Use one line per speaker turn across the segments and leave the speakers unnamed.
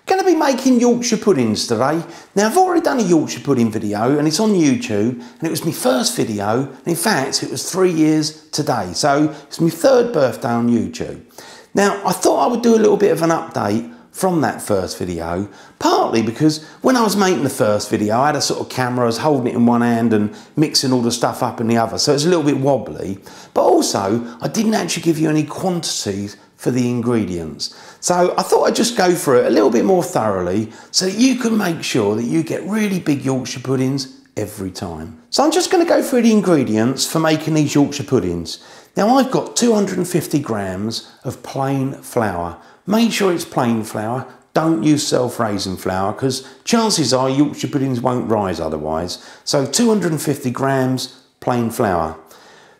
Going to be making Yorkshire puddings today. Now I've already done a Yorkshire pudding video and it's on YouTube, and it was my first video, and in fact it was 3 years today, so it's my third birthday on YouTube. Now I thought I would do a little bit of an update from that first video, partly because when I was making the first video I had a sort of camera, I was holding it in one hand and mixing all the stuff up in the other, so it's a little bit wobbly, but also I didn't actually give you any quantities for the ingredients. So I thought I'd just go through it a little bit more thoroughly so that you can make sure that you get really big Yorkshire puddings every time. So I'm just going to go through the ingredients for making these Yorkshire puddings. Now I've got 250 grams of plain flour. Make sure it's plain flour, don't use self-raising flour because chances are Yorkshire puddings won't rise otherwise. So 250 grams plain flour.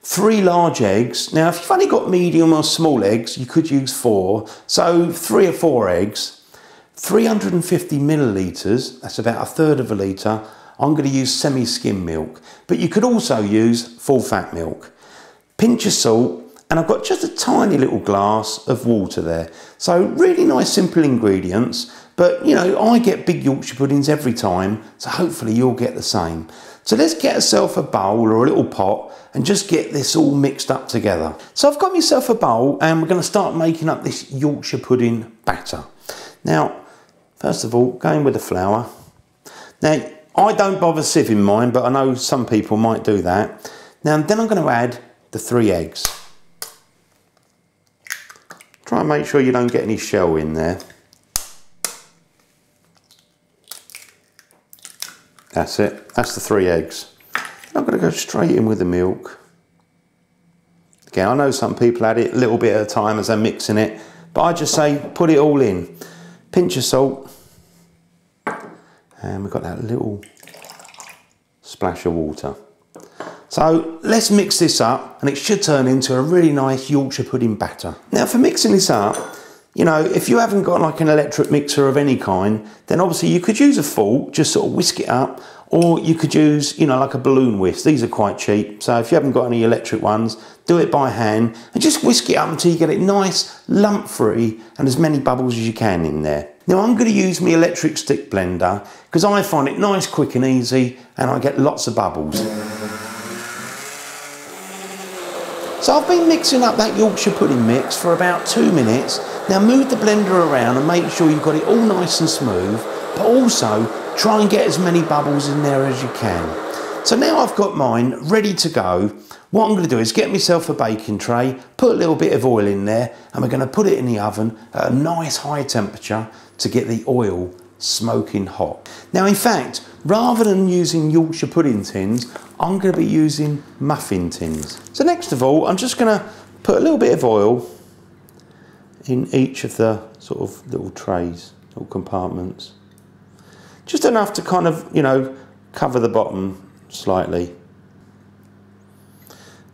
3 large eggs. Now if you've only got medium or small eggs you could use 4, so 3 or 4 eggs. 350 millilitres, that's about 1/3 of a litre. I'm going to use semi-skim milk, but you could also use full fat milk. Pinch of salt, and I've got just a tiny little glass of water there. So really nice simple ingredients, but you know I get big Yorkshire puddings every time, so hopefully you'll get the same. So let's get ourselves a bowl or a little pot and just get this all mixed up together. So I've got myself a bowl and we're going to start making up this Yorkshire pudding batter. Now, first of all, going with the flour. Now, I don't bother sieving mine, but I know some people might do that. Now, then I'm going to add the 3 eggs. Try and make sure you don't get any shell in there. That's it, that's the 3 eggs. I'm going to go straight in with the milk. Again, I know some people add it a little bit at a time as they're mixing it, but I just say put it all in. Pinch of salt, and we've got that little splash of water. So let's mix this up and it should turn into a really nice Yorkshire pudding batter. Now for mixing this up, you know, if you haven't got like an electric mixer of any kind, then obviously you could use a fork, just sort of whisk it up, or you could use, you know, like a balloon whisk. These are quite cheap, so if you haven't got any electric ones, do it by hand and just whisk it up until you get it nice, lump-free, and as many bubbles as you can in there. Now I'm going to use my electric stick blender because I find it nice, quick and easy, and I get lots of bubbles. So I've been mixing up that Yorkshire pudding mix for about 2 minutes. Now move the blender around and make sure you've got it all nice and smooth, but also try and get as many bubbles in there as you can. So now I've got mine ready to go. What I'm going to do is get myself a baking tray, put a little bit of oil in there, and we're going to put it in the oven at a nice high temperature to get the oil smoking hot. Now in fact, rather than using Yorkshire pudding tins, I'm going to be using muffin tins. So next of all, I'm just going to put a little bit of oil in each of the sort of little trays, little compartments. Just enough to kind of, you know, cover the bottom slightly.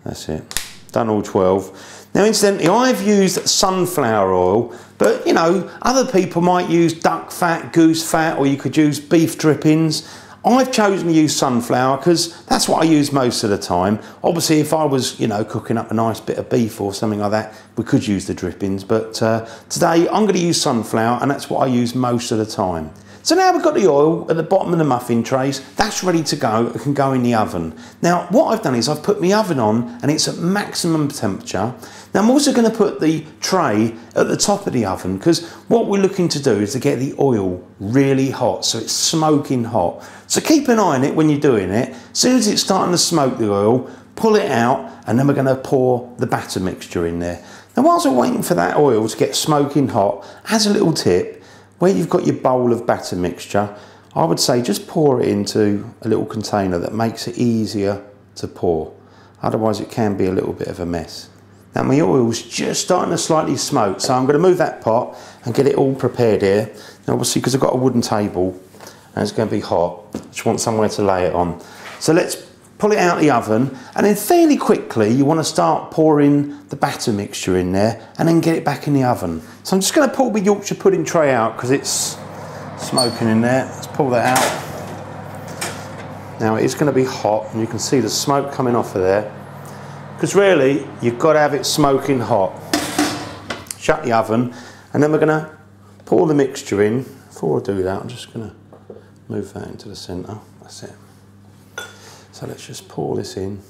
That's it. Done all 12. Now incidentally, I've used sunflower oil, but you know, other people might use duck fat, goose fat, or you could use beef drippings. I've chosen to use sunflower because that's what I use most of the time. Obviously, if I was, you know, cooking up a nice bit of beef or something like that, we could use the drippings. But today, I'm going to use sunflower, and that's what I use most of the time. So now we've got the oil at the bottom of the muffin trays, that's ready to go, it can go in the oven. Now what I've done is I've put my oven on and it's at maximum temperature. Now I'm also going to put the tray at the top of the oven because what we're looking to do is to get the oil really hot, so it's smoking hot. So keep an eye on it when you're doing it. As soon as it's starting to smoke the oil, pull it out and then we're going to pour the batter mixture in there. Now whilst we're waiting for that oil to get smoking hot, as a little tip, where you've got your bowl of batter mixture, I would say just pour it into a little container that makes it easier to pour. Otherwise it can be a little bit of a mess. Now my oil's just starting to slightly smoke, so I'm going to move that pot and get it all prepared here. Now obviously because I've got a wooden table and it's going to be hot, I just want somewhere to lay it on. So let's pull it out of the oven, and then fairly quickly you want to start pouring the batter mixture in there and then get it back in the oven. So I'm just going to pull the Yorkshire pudding tray out because it's smoking in there. Let's pull that out. Now it is going to be hot and you can see the smoke coming off of there, because really you've got to have it smoking hot. Shut the oven and then we're going to pour the mixture in Before I do that, I'm just going to move that into the centre. That's it. So let's just pour this in.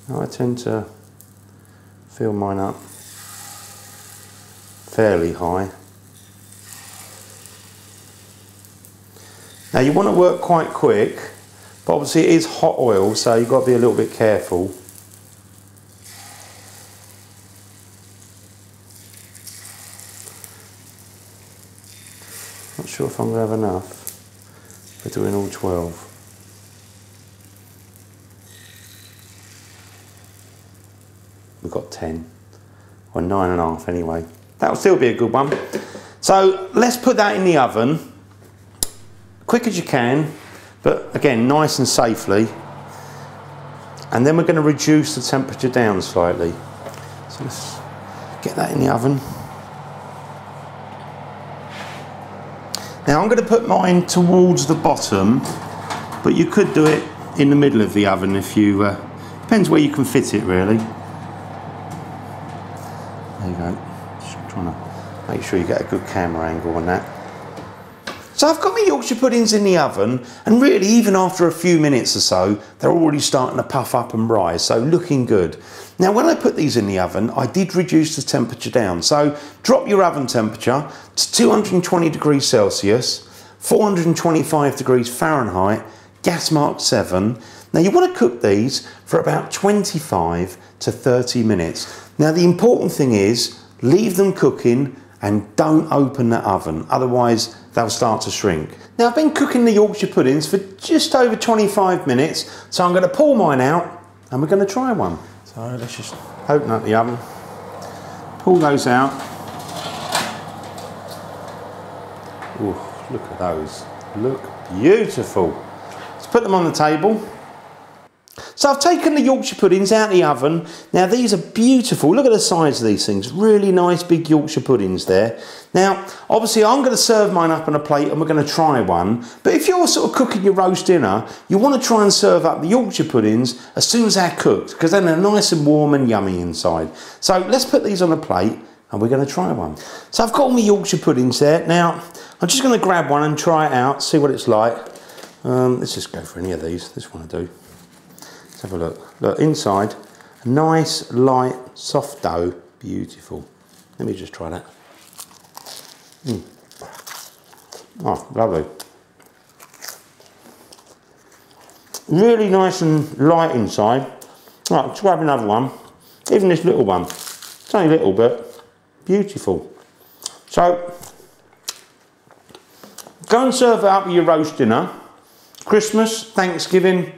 Now I tend to fill mine up fairly high. Now you want to work quite quick, but obviously it is hot oil, so you've got to be a little bit careful. Not sure if I'm going to have enough for doing all 12. We've got 10, or 9.5 anyway. That'll still be a good one. So let's put that in the oven, quick as you can, but again, nice and safely. And then we're going to reduce the temperature down slightly. So let's get that in the oven. Now I'm going to put mine towards the bottom, but you could do it in the middle of the oven if you, depends where you can fit it really. There you go, just trying to make sure you get a good camera angle on that. So I've got my Yorkshire puddings in the oven, and really even after a few minutes or so, they're already starting to puff up and rise, so looking good. Now when I put these in the oven, I did reduce the temperature down. So drop your oven temperature to 220 degrees Celsius, 425 degrees Fahrenheit, gas mark 7. Now you want to cook these for about 25 to 30 minutes. Now the important thing is, leave them cooking and don't open the oven, otherwise they'll start to shrink. Now I've been cooking the Yorkshire puddings for just over 25 minutes, so I'm going to pull mine out and we're going to try one. So let's just open up the oven, pull those out. Ooh, look at those, look beautiful. Let's put them on the table. So I've taken the Yorkshire puddings out of the oven. Now these are beautiful. Look at the size of these things. Really nice big Yorkshire puddings there. Now obviously I'm going to serve mine up on a plate and we're going to try one. But if you're sort of cooking your roast dinner, you want to try and serve up the Yorkshire puddings as soon as they're cooked, because then they're nice and warm and yummy inside. So let's put these on a plate and we're going to try one. So I've got all my Yorkshire puddings there. Now I'm just going to grab one and try it out, see what it's like. Let's just go for any of these. This one I do. Let's have a look. Look, inside, a nice, light, soft dough. Beautiful. Let me just try that. Oh, lovely. Really nice and light inside. Right, let's grab another one. Even this little one. It's only a little bit. Beautiful. So, go and serve it up with your roast dinner. Christmas, Thanksgiving,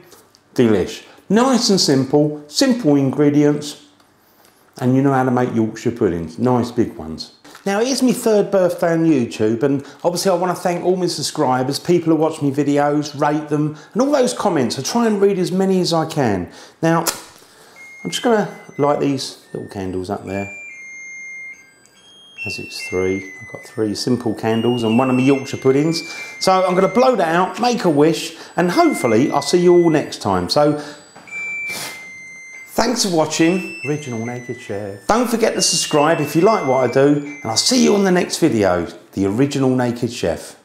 delish. Nice and simple, simple ingredients, and you know how to make Yorkshire puddings, nice big ones. Now it is my 3rd birthday on YouTube, and obviously I want to thank all my subscribers, people who watch my videos, rate them, and all those comments. I try and read as many as I can. Now, I'm just going to light these little candles up there. As it's 3, I've got 3 simple candles and one of my Yorkshire puddings. So I'm going to blow that out, make a wish, and hopefully I'll see you all next time. So, thanks for watching Original Naked Chef. Don't forget to subscribe if you like what I do, and I'll see you on the next video, The Original Naked Chef.